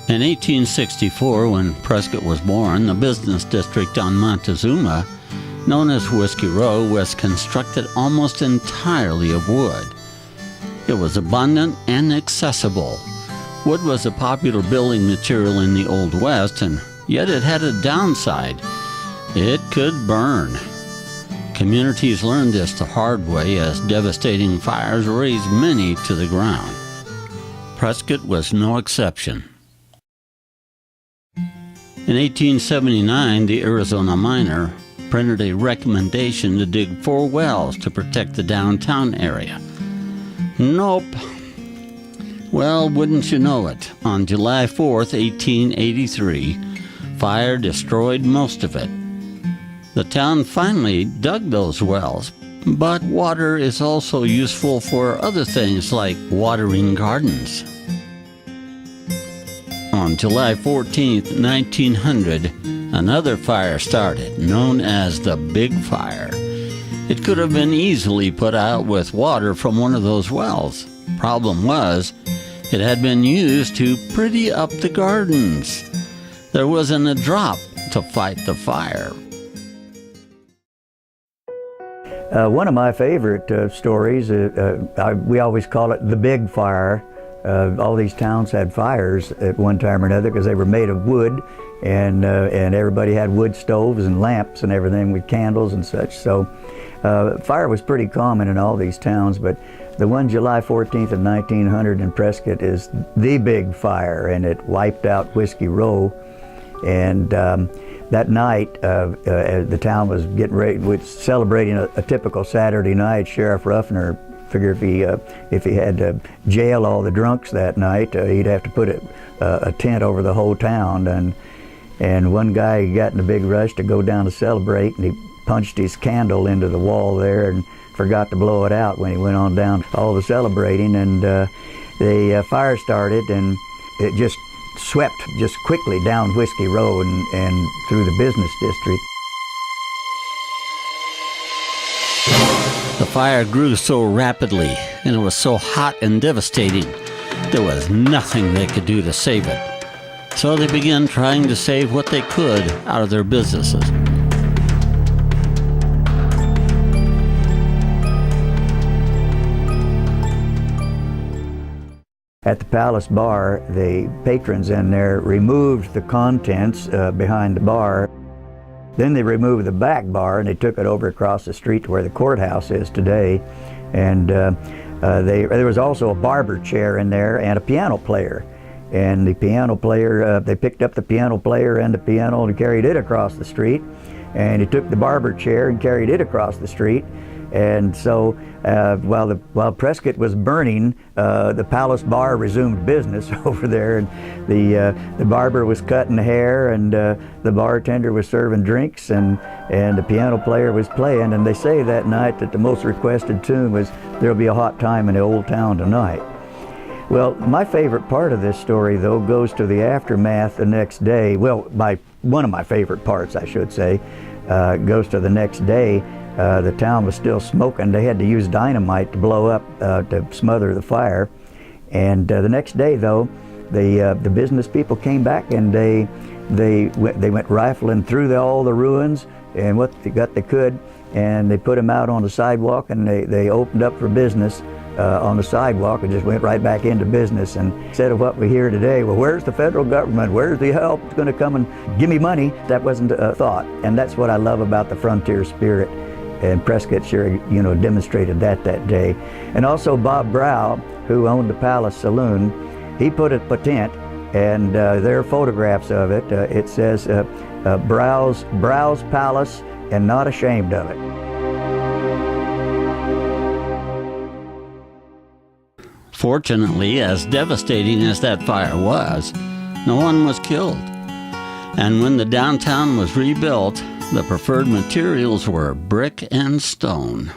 In 1864, when Prescott was born, the business district on Montezuma, known as Whiskey Row, was constructed almost entirely of wood. It was abundant and accessible. Wood was a popular building material in the Old West, and yet it had a downside. It could burn. Communities learned this the hard way as devastating fires razed many to the ground. Prescott was no exception. In 1879, the Arizona Miner printed a recommendation to dig 4 wells to protect the downtown area. Nope. Well, wouldn't you know it, on July 4th, 1883, fire destroyed most of it. The town finally dug those wells, but water is also useful for other things like watering gardens. On July 14th, 1900, another fire started, known as the Big Fire. It could have been easily put out with water from one of those wells. Problem was, it had been used to pretty up the gardens. There wasn't a drop to fight the fire. One of my favorite stories, we always call it the Big Fire. All these towns had fires at one time or another because they were made of wood, and everybody had wood stoves and lamps and everything with candles and such. So fire was pretty common in all these towns, but the one July 14th of 1900 in Prescott is the Big Fire, and it wiped out Whiskey Row. And that night, the town was getting ready, was celebrating a typical Saturday night. Sheriff Ruffner figured if he had to jail all the drunks that night, he'd have to put a tent over the whole town. And one guy got in a big rush to go down to celebrate, and he punched his candle into the wall there and forgot to blow it out when he went on down all the celebrating. And the fire started, and it just swept just quickly down Whiskey Row and through the business district. The fire grew so rapidly, and it was so hot and devastating, there was nothing they could do to save it. So they began trying to save what they could out of their businesses. At the Palace Bar, the patrons in there removed the contents behind the bar. Then they removed the back bar and they took it over across the street to where the courthouse is today. And there was also a barber chair in there and a piano player. And the piano player, they picked up the piano player and the piano and carried it across the street. And he took the barber chair and carried it across the street. And so while Prescott was burning, the Palace Bar resumed business over there, and the barber was cutting hair, and the bartender was serving drinks, and the piano player was playing. And they say that night that the most requested tune was "There'll Be a Hot Time in the Old Town Tonight." Well, my favorite part of this story, though, goes to the aftermath the next day. Well, one of my favorite parts, I should say, goes to the next day. The town was still smoking. They had to use dynamite to blow up to smother the fire. And the next day, though, the business people came back, and they went rifling through all the ruins and what they could, and they put them out on the sidewalk, and they opened up for business on the sidewalk and just went right back into business. And instead of what we hear today, well, where's the federal government? Where's the help? It's going to come and give me money. That wasn't a thought. And that's what I love about the frontier spirit. And Prescott sure, demonstrated that day. And also Bob Brow, who owned the Palace Saloon, he put up a tent, and there are photographs of it. It says Brow's Palace, and not ashamed of it. Fortunately, as devastating as that fire was, no one was killed. And when the downtown was rebuilt, the preferred materials were brick and stone.